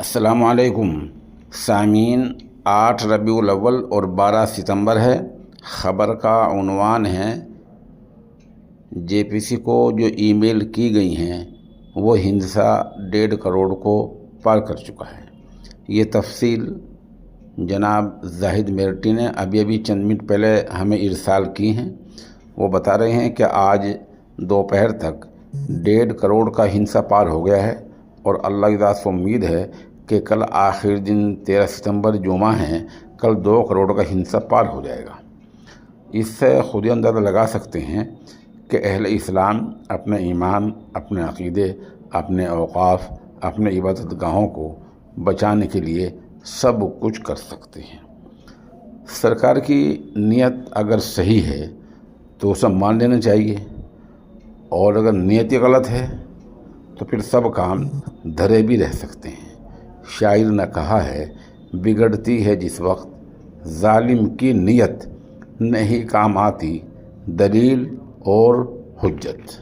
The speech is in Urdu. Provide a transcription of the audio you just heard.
السلام علیکم سامعین، 8 ربیع الاول اور 12 ستمبر ہے۔ خبر کا عنوان ہے جے پی سی کو جو ای میل کی گئی ہیں وہ ہندسہ 1.5 کروڑ کو پار کر چکا ہے۔ یہ تفصیل جناب زاہد میرٹی نے ابھی چند منٹ پہلے ہمیں ارسال کی ہیں۔ وہ بتا رہے ہیں کہ آج دوپہر تک 1.5 کروڑ کا ہندسہ پار ہو گیا ہے اور اللہ کی ذات سے امید ہے کہ کل آخر دن 13 ستمبر جمعہ ہے، کل 2 کروڑ کا ہندسہ پار ہو جائے گا۔ اس سے خود ہی اندازہ لگا سکتے ہیں کہ اہل اسلام اپنے ایمان، اپنے عقیدے، اپنے اوقاف، اپنے عبادت گاہوں کو بچانے کے لیے سب کچھ کر سکتے ہیں۔ سرکار کی نیت اگر صحیح ہے تو اسے مان لینا چاہیے، اور اگر نیت غلط ہے تو پھر سب کام دھرے بھی رہ سکتے ہیں۔ شاعر نے کہا ہے، بگڑتی ہے جس وقت ظالم کی نیت، نہیں کام آتی دلیل اور حجت۔